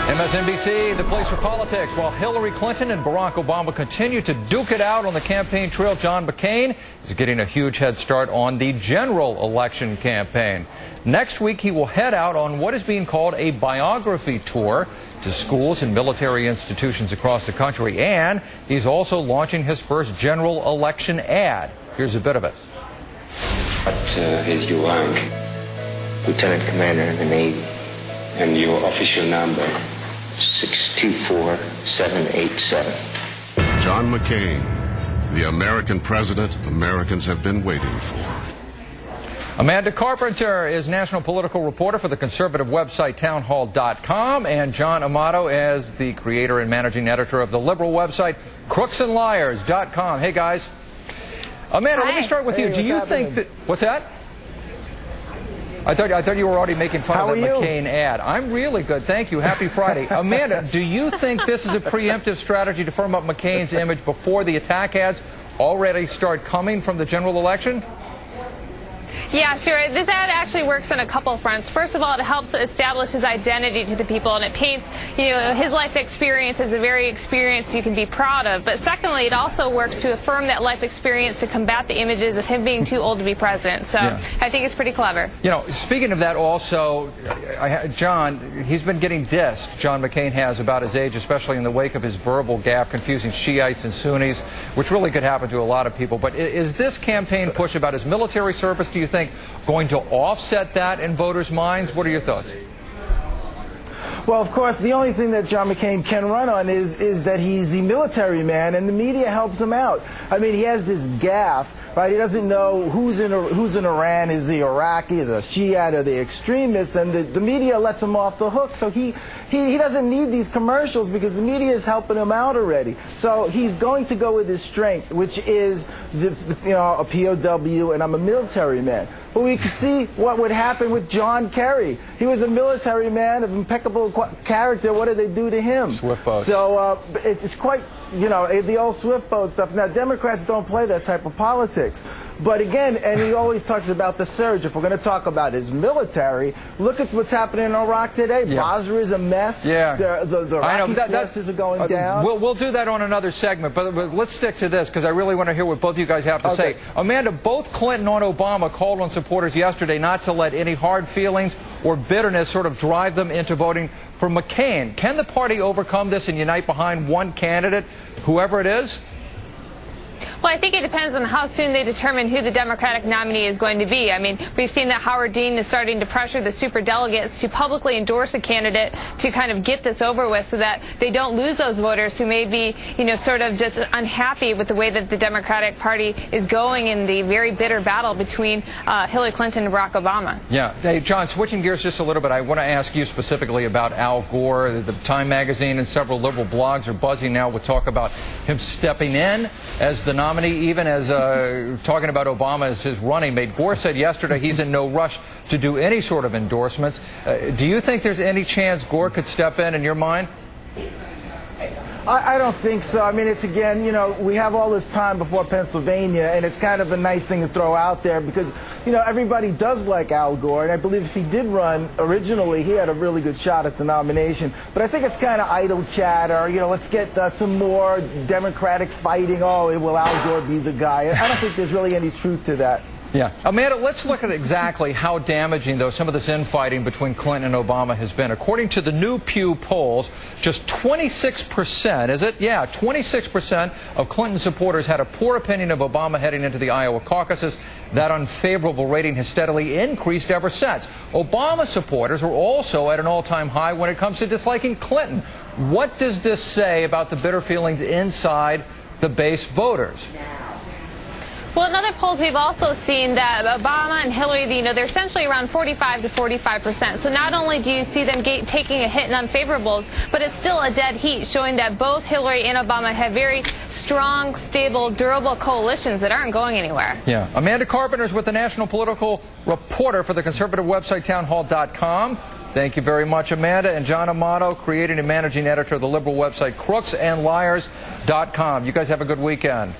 MSNBC, the place for politics. While Hillary Clinton and Barack Obama continue to duke it out on the campaign trail, John McCain is getting a huge head start on the general election campaign. Next week, he will head out on what is being called a biography tour to schools and military institutions across the country. And he's also launching his first general election ad. Here's a bit of it. What is your rank? Lieutenant Commander in the Navy. And your official number? 624787. John McCain, the American president Americans have been waiting for. Amanda Carpenter is national political reporter for the conservative website townhall.com, and John Amato is the creator and managing editor of the liberal website crooksandliars.com. Hey, guys. Amanda, Hi. Let me start with you. Do you think that... What's that? I thought you were already making fun of that McCain ad. I'm really good, thank you. Happy Friday. Amanda, do you think this is a preemptive strategy to firm up McCain's image before the attack ads already start coming from the general election? Yeah, sure. This ad actually works on a couple fronts. First of all, it helps establish his identity to the people, and it paints, his life experience as a very experience you can be proud of. But secondly, it also works to affirm that life experience to combat the images of him being too old to be president. So yeah. I think it's pretty clever. Speaking of that also, John, he's been getting dissed, John McCain has, about his age, especially in the wake of his verbal gaffe confusing Shiites and Sunnis, which really could happen to a lot of people. But is this campaign push about his military service, do you think, going to offset that in voters' minds? What are your thoughts? Well, of course, the only thing that John McCain can run on is that he's the military man, and the media helps him out. I mean, he has this gaffe, right? He doesn't know who's in Iran, is the Iraqi, is a Shiite, or the extremists, and the media lets him off the hook. So he doesn't need these commercials because the media is helping him out already. So he's going to go with his strength, which is a POW, and I'm a military man. But we could see what would happen with John Kerry. He was a military man of impeccable character. What did they do to him? Swift boats. So it's quite, the old swift boat stuff. Now, Democrats don't play that type of politics. But again, and he always talks about the surge. If we're going to talk about his military, look at what's happening in Iraq today. Yeah. Basra is a mess. Yeah. The Iraqi forces are going down. We'll do that on another segment, but let's stick to this because I really want to hear what both of you guys have to say. Amanda, both Clinton and Obama called on supporters yesterday not to let any hard feelings or bitterness sort of drive them into voting for McCain. Can the party overcome this and unite behind one candidate, whoever it is? Well, I think it depends on how soon they determine who the Democratic nominee is going to be. I mean, we've seen that Howard Dean is starting to pressure the superdelegates to publicly endorse a candidate to kind of get this over with so that they don't lose those voters who may be, sort of just unhappy with the way that the Democratic Party is going in the very bitter battle between Hillary Clinton and Barack Obama. Yeah. Hey, John, switching gears just a little bit, I want to ask you specifically about Al Gore. The Time magazine and several liberal blogs are buzzing now with talk about him stepping in as the nominee, even as talking about Obama as his running mate. Gore said yesterday he's in no rush to do any sort of endorsements. Do you think there's any chance Gore could step in your mind? I don't think so. I mean, it's again, we have all this time before Pennsylvania, and it's kind of a nice thing to throw out there because, everybody does like Al Gore, and I believe if he did run originally, he had a really good shot at the nomination. But I think it's kind of idle chatter, let's get some more Democratic fighting. Oh, will Al Gore be the guy? I don't think there's really any truth to that. Yeah. Amanda, let's look at exactly how damaging, though, some of this infighting between Clinton and Obama has been. According to the new Pew polls, just 26%, is it? Yeah, 26% of Clinton supporters had a poor opinion of Obama heading into the Iowa caucuses. That unfavorable rating has steadily increased ever since. Obama supporters are also at an all-time high when it comes to disliking Clinton. What does this say about the bitter feelings inside the base voters? Well, in other polls, we've also seen that Obama and Hillary, they're essentially around 45 to 45%. So not only do you see them taking a hit in unfavorables, but it's still a dead heat, showing that both Hillary and Obama have very strong, stable, durable coalitions that aren't going anywhere. Yeah. Amanda Carpenter is with the national political reporter for the conservative website townhall.com. Thank you very much, Amanda. And John Amato, creating and managing editor of the liberal website crooksandliars.com. You guys have a good weekend.